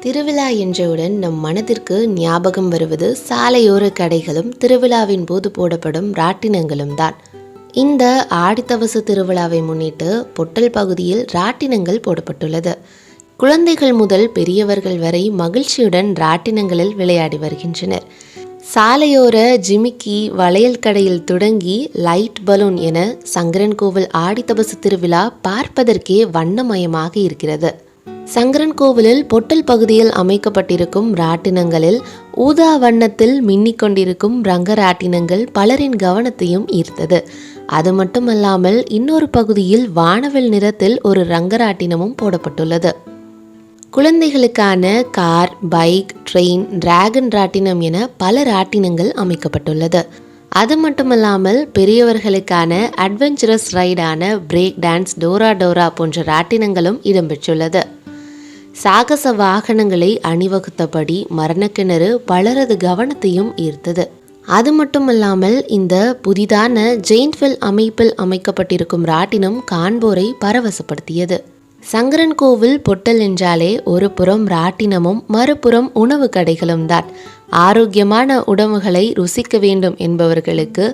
திருவிழா என்றவுடன் நம் மனதிற்கு ஞாபகம் வருவது சாலையோர கடைகளும் திருவிழாவின் போது போடப்படும் ராட்டினங்களும் தான். இந்த ஆடித்தவச திருவிழாவை முன்னிட்டு பொட்டல் பகுதியில் ராட்டினங்கள் போடப்பட்டுள்ளது. குழந்தைகள் முதல் பெரியவர்கள் வரை மகிழ்ச்சியுடன் ராட்டினங்களில் விளையாடி வருகின்றனர். சாலையோர ஜிமிக்கி வளையல் கடையில் தொடங்கி லைட் பலூன் என சங்கரன்கோவில் ஆடித்தபசு திருவிழா பார்ப்பதற்கே வண்ணமயமாக இருக்கிறது. சங்கரன்கோவிலில் பொட்டல் பகுதியில் அமைக்கப்பட்டிருக்கும் ராட்டினங்களில் ஊதா வண்ணத்தில் மின்னிக் கொண்டிருக்கும் ரங்க ராட்டினங்கள் பலரின் கவனத்தையும் ஈர்த்தது. அது மட்டுமல்லாமல் இன்னொரு பகுதியில் வானவில் நிறத்தில் ஒரு ரங்கராட்டினமும் போடப்பட்டுள்ளது. குழந்தைகளுக்கான கார், பைக், ட்ரெயின், டிராகன் ராட்டினம் என பல ராட்டினங்கள் அமைக்கப்பட்டுள்ளது. அது மட்டுமல்லாமல் பெரியவர்களுக்கான அட்வென்ச்சரஸ் ரைடான பிரேக் டான்ஸ், டோரா டோரா போன்ற ராட்டினங்களும் இடம்பெற்றுள்ளது. சாகச வாகனங்களை அணிவகுத்தபடி மரணக்கிணறு பலரது கவனத்தையும் ஈர்த்தது. அது மட்டுமல்லாமல் இந்த புதிதான ஜெயின்ட்வில் அமைப்பில் அமைக்கப்பட்டிருக்கும் ராட்டினம் காண்போரை பரவசப்படுத்தியது. சங்கரன்கோவில் பொட்டல் என்றாலே ஒரு புறம் ராட்டினமும் மறுபுறம் உணவு கடைகளும் தான். ஆரோக்கியமான உணவுகளை ருசிக்க வேண்டும் என்பவர்களுக்கு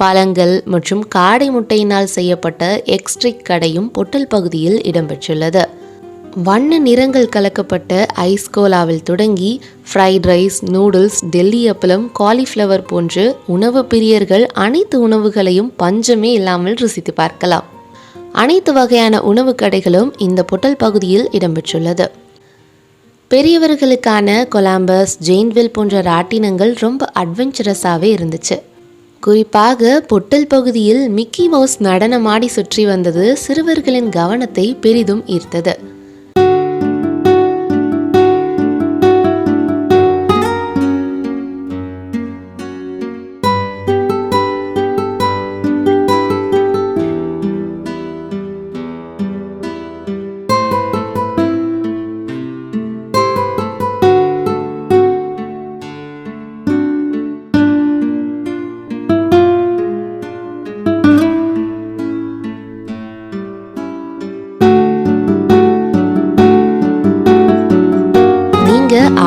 பழங்கள் மற்றும் காடை முட்டையினால் செய்யப்பட்ட எக்ஸ்ட்ரிக் கடையும் பொட்டல் பகுதியில் இடம்பெற்றுள்ளது. வண்ண நிறங்கள் கலக்கப்பட்ட ஐஸ் கோலாவில் தொடங்கி ஃப்ரைட் ரைஸ், நூடுல்ஸ், டெல்லி அப்பளம், காலிஃப்ளவர் போன்று உணவு பிரியர்கள் அனைத்து உணவுகளையும் பஞ்சமே இல்லாமல் ருசித்து பார்க்கலாம். அனைத்து வகையான உணவு கடைகளும் இந்த பொட்டல் பகுதியில் இடம்பெற்றுள்ளது. பெரியவர்களுக்கான கொலம்பஸ், ஜெயின்வில் போன்ற ராட்டினங்கள் ரொம்ப அட்வென்ச்சரஸாகவே இருந்துச்சு. குறிப்பாக பொட்டல் பகுதியில் மிக்கி மவுஸ் நடனமாடி சுற்றி வந்தது சிறுவர்களின் கவனத்தை பெரிதும் ஈர்த்தது.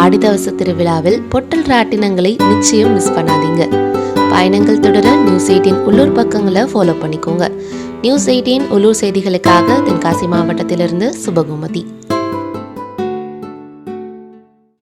ஆடித்தவச திருவிழாவில் பொட்டல் ராட்டினங்களை நிச்சயம் மிஸ் பண்ணாதீங்க. பயணங்கள் தொடர நியூஸ் 18 உள்ளூர் பக்கங்களை ஃபாலோ பண்ணிக்கோங்க. நியூஸ் 18 உள்ளூர் செய்திகளுக்காக தென்காசி மாவட்டத்திலிருந்து சுபகுமதி.